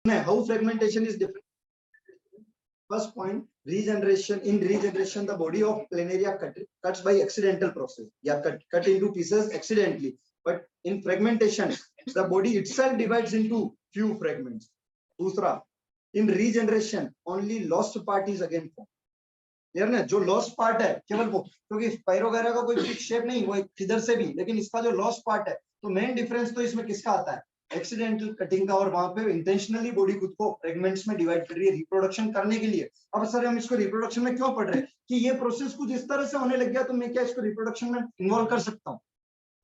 How fragmentation is different? First point, regeneration. In regeneration, the body of planaria cuts by accidental process. Yeah, cut into pieces accidentally. But in fragmentation, the body itself divides into few fragments. दूसरा, in regeneration, only lost part is again formed. Clear ना, जो lost part है केवल वो, क्योंकि spiro वगैरह का कोई फिक्स शेप नहीं, वो किधर से भी, लेकिन इसका जो लॉस्ट पार्ट है, तो मेन डिफरेंस तो इसमें किसका आता है, एक्सीडेंटल कटिंग का, और वहां पे इंटेंशनली बॉडी खुद को फ्रेगमेंट्स में डिवाइड कर रही है रिप्रोडक्शन करने के लिए। अब सर हम इसको रिप्रोडक्शन में क्यों पढ़ रहे हैं कि ये प्रोसेस कुछ इस तरह से होने लग गया, तो मैं क्या इसको रिप्रोडक्शन में इन्वॉल्व कर सकता हूँ?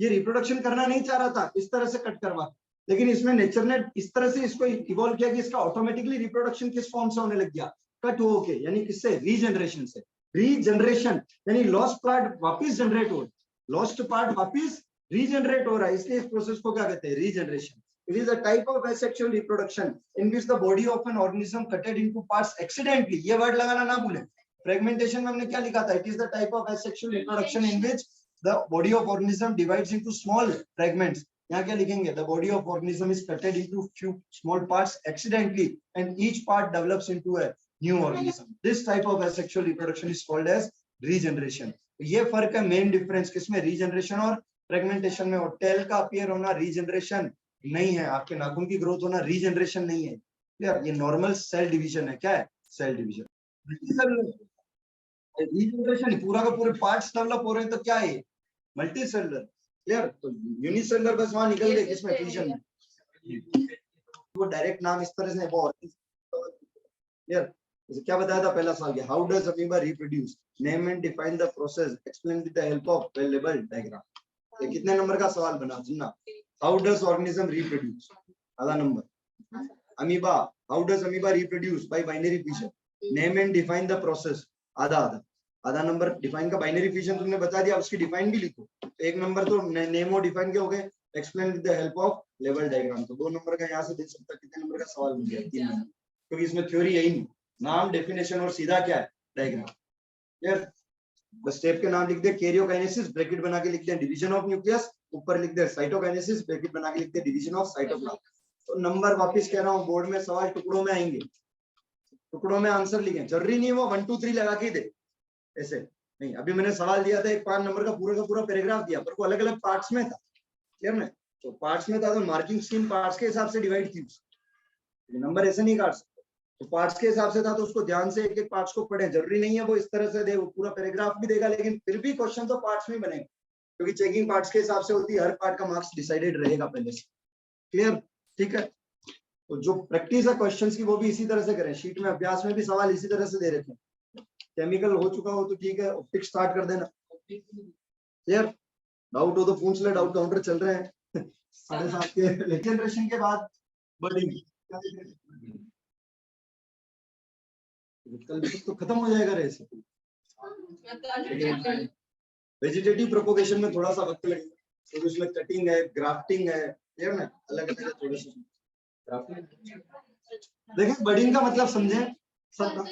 ये रिप्रोडक्शन करना नहीं चाह रहा था, इस तरह से कट करवा, लेकिन इसमें नेचर ने इस तरह से इसको इवॉल्व किया कि इसका ऑटोमेटिकली रिप्रोडक्शन किस फॉर्म से होने लग गया, कट हो के, यानी किससे, रीजनरेशन से। रीजनरेशन यानी लॉस्ट पार्ट वापस जनरेट हो, लॉस्ट पार्ट वापस रीजनरेट हो रहा है, इसलिए इस प्रोसेस को क्या कहते हैं, regeneration. It is a type of asexual reproduction in which the body of an organism cutted into parts accidentally. ये वर्ड लगाना ना भूलें, फ्रेगमेंटेशन में हमने क्या लिखा था, it is the type of asexual reproduction in which the body of organism divides into small fragments. यहाँ क्या लिखेंगे, the body of organism is cutted into few small parts accidentally and each part develops into a new organism. This type of asexual reproduction is called as regeneration. ये फर्क है, main difference किसमें, regeneration और fragmentation में। और tell का appear होना regeneration नहीं है, आपके नाखून की ग्रोथ होना रीजनरेशन नहीं है। क्लियर, ये नॉर्मल सेल डिवीजन है। क्या है, सेल डिवीजन। रीजनरेशन पूरा का पूरे पार्ट्स डेवलप हो रहे हैं, तो क्या है, मल्टी सेलुलर। क्लियर, तो यूनिसेलुलर बस वहां निकल गए, किसमें, फ्यूजन में। वो डायरेक्ट नाम इस तरह से, वो क्लियर। क्या बताया था पहला सवाल, how does amoeba reproduce, name and define the process, explain with the help of well labelled diagram. ये कितने नंबर का सवाल बना, सुनना। हाउ डज ऑर्गेनिज्म रिप्रोड्यूस, आधा number. Amoeba, how does amoeba reproduce, bye binary fission. Name and define the process, आधा आधा, आधा नंबर। डिफाइन का बाइनरी फिशन तुमने बता दिया, उसकी डिफाइन भी लिखो। एक नंबर तो नेम और डिफाइन के हो गए, explain with the help of label diagram, तो 2 नंबर का यहाँ से दे सकता। कितने नंबर का सवाल बन गया, 3 नंबर, क्योंकि इसमें थ्योरी यही नहीं, नाम, डेफिनेशन और सीधा क्या है, डायग्राम। क्लियर, बस स्टेप के नाम लिख दे, कैरियोकाइनेसिस ब्रैकेट बना के लिख दे डिवीजन ऑफ न्यूक्लियस, ऊपर लिख दे साइटोकाइनेसिस ब्रैकेट बना के लिख दे डिवीजन ऑफ साइटोप्लाज्म। तो नंबर वापस कह रहा हूं, बोर्ड में सवाल टुकड़ों में आएंगे, टुकड़ों में आंसर लिखें, जरूरी नहीं वो 1 2 3 लगा के दे, ऐसे नहीं। अभी मैंने सवाल दिया था, एक 5 नंबर का पूरा पैराग्राफ दिया, पर वो अलग अलग पार्ट्स में था। क्लियर ना, तो पार्ट्स में था, तो मार्किंग स्कीम पार्ट्स के हिसाब से डिवाइड थी, नंबर ऐसे नहीं काट सकते। तो पार्ट्स के हिसाब से था, तो उसको ध्यान से एक एक पार्ट्स को पढ़े, जरूरी नहीं है वो इस तरह से दे, वो पूरा पैराग्राफ भी देगा, लेकिन फिर भी क्वेश्चन तो पार्ट्स में बनेगा, क्योंकि चेकिंग पार्ट्स के हिसाब से होती है, हर पार्ट का मार्क्स डिसाइडेड रहेगा पहले से। क्लियर, ठीक है। तो जो प्रैक्टिस है क्वेश्चंस की, वो भी इसी तरह से करें। शीट में अभ्यास में भी सवाल इसी तरह से दे रखे हैं। केमिकल हो चुका हो तो ठीक है, ऑप्टिक्स स्टार्ट कर देना। क्लियर, डाउट हो तो पूछ ले, डाउट काउंटर चल रहे हैं 7:30 के। जनरेशन के बाद बर्डिंग, कल तो खत्म हो जाएगा रेस। वेजिटेटिव प्रोपोगेशन में थोड़ा सा वक्त लगेगा, तो उसमें कटिंग है, ग्राफ्टिंग है, क्लियर ना, अलग अलग थोड़े से। देखिए, बर्डिंग का मतलब समझें,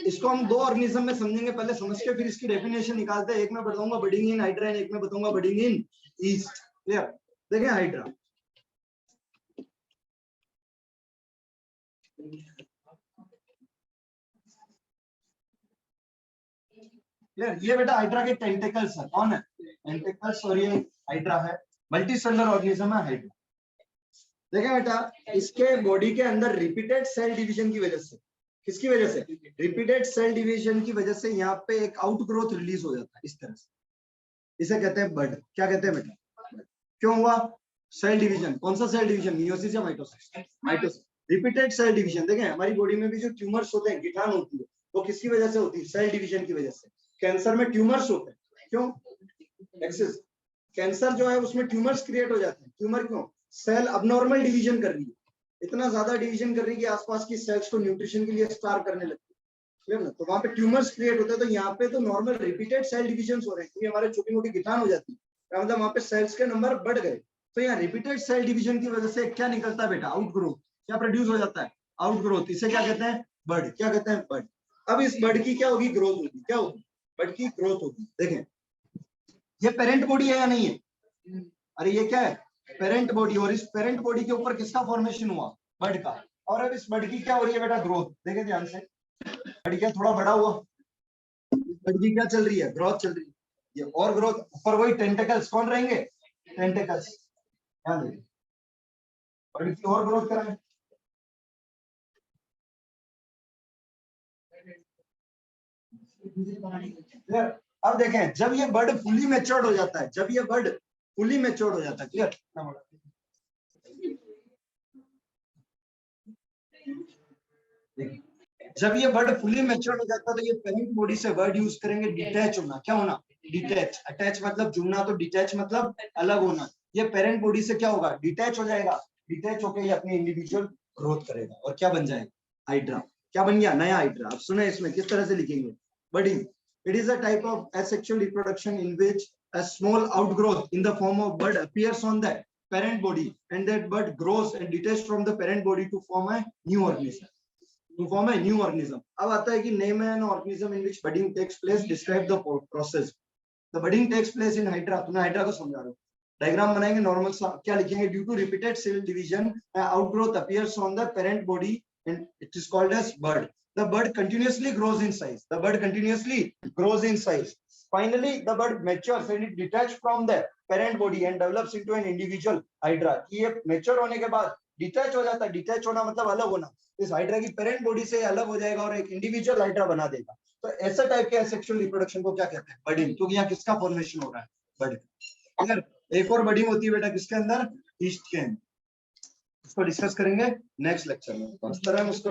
इसको हम 2 ऑर्गेनिज्म में समझेंगे, पहले समझ के फिर इसकी डेफिनेशन निकालते हैं। एक में बताऊंगा बर्डिंग इन हाइड्रा, एक में बताऊंगा बर्डिंग इन ईस्ट। क्लियर, देखें हाइड्रा, ये बेटा हाइड्रा के टेंटेकल्स है। कौन है, टेंटेकल्स, और ये हाइड्रा है, मल्टी सेलुलर ऑर्गेनिज्म है हाइड्रा। देखें बेटा, इसके बॉडी के अंदर रिपीटेड सेल डिवीजन की वजह से, किसकी वजह से, रिपीटेड सेल डिवीजन की वजह से यहाँ पे एक आउटग्रोथ रिलीज हो जाता है इस तरह से, इसे कहते हैं बड। क्या कहते हैं बेटा, क्यों हुआ, सेल डिवीजन। कौन सा सेल डिवीजन, मियोसिस या mitosis, mitosis. Repeated cell division, देखें हमारी बॉडी में भी जो ट्यूमर्स होते हैं, गिठान होती है, वो किसकी वजह से होती है, सेल डिवीजन की वजह से। कैंसर में ट्यूमर्स होते हैं, क्यों, एक्सेस, कैंसर जो है उसमें ट्यूमर्स क्रिएट हो जाते हैं। ट्यूमर क्यों, सेल अबनॉर्मल डिवीजन कर रही है, इतना ज्यादा डिवीजन कर रही है कि आसपास की सेल्स को न्यूट्रिशन के लिए स्टार करने लगती है। क्लियर ना, तो वहां पे ट्यूमर्स क्रिएट होते हैं। तो यहाँ पे तो नॉर्मल रिपीटेड सेल डिवीजन हो रहे हैं, क्योंकि हमारे छोटी मोटी गिठान हो जाती है, मतलब वहां पे सेल्स के नंबर बढ़ गए। तो यहाँ रिपीटेड सेल डिवीजन की वजह से क्या निकलता है बेटा, आउटग्रोथ। क्या प्रोड्यूस हो जाता है, आउटग्रोथ। इसे क्या कहते हैं, बर्ड। क्या कहते हैं, बर्ड। अब इस बर्ड की क्या होगी, ग्रोथ होगी। क्या होगी, बर्ड की ग्रोथ होगी। देखें, ये पेरेंट बॉडी है या नहीं है, अरे ये क्या है, पेरेंट बॉडी, और इस पेरेंट बॉडी के ऊपर किसका फॉर्मेशन हुआ, बर्ड का। और अब इस बर्ड की क्या हो रही है बेटा, ग्रोथ। देखे ध्यान से, बर्ड क्या थोड़ा बड़ा हुआ, बर्ड की क्या चल रही है, ग्रोथ चल रही है। ये और ग्रोथ, ऊपर वही टेंटिकल्स कौन रहेंगे, टेंटिकल्स। ध्यान देखिए, बर्ड की और ग्रोथ कराएं। क्लियर। अब देखें, जब ये बर्ड फुली मैच्योर्ड हो जाता है, जब ये बर्ड फुली मैच्योर्ड हो जाता है, क्लियर। जब ये बर्ड फुली मैच्योर्ड हो जाता है तो ये पेरेंट बॉडी से वर्ड यूज करेंगे डिटैच होना। क्या होना, डिटैच। अटैच मतलब जुड़ना, तो डिटैच मतलब अलग होना। ये पेरेंट बॉडी से क्या होगा, डिटैच हो जाएगा। डिटैच होकर ये अपनी इंडिविजुअल ग्रोथ करेगा और क्या बन जाएगा, हाइड्रा। क्या बन गया, नया हाइड्रा। अब सुने इसमें किस तरह से लिखेंगे, budding. It is a type of asexual reproduction in which a small outgrowth in the form of bud appears on the parent body and that bud grows and detaches from the parent body to form a new organism. To form a new organism. अब आता है कि name an organism in which budding takes place. Describe the process. The budding takes place in hydra. तुमने hydra को समझा रहे हो, diagram बनाएंगे नॉर्मल सा। क्या लिखेंगे, due to repeated cell division outgrowth appears on the parent body and it is called as bud. The bud continuously grows in size. The bud continuously grows in size. Finally, the bud matures and it detaches from the parent body and develops into an individual hydra. ये mature होने के बाद detach हो जाता है। Detach होना मतलब अलग होना। इस हाइड्रा की पेरेंट बॉडी से अलग हो जाएगा और एक इंडिविजुअल हाइड्रा बना देगा। तो ऐसा टाइप के सेक्सुअल रिप्रोडक्शन को क्या कहते हैं, बडिंग। क्योंकि यहाँ किसका फॉर्मेशन हो रहा है, बडिंग। अगर एक और बडिंग होती है बेटा किसके अंदर, ईस्ट के अंदर। इसको डिस्कस करेंगे नेक्स्ट लेक्चर में। इस तरह उसको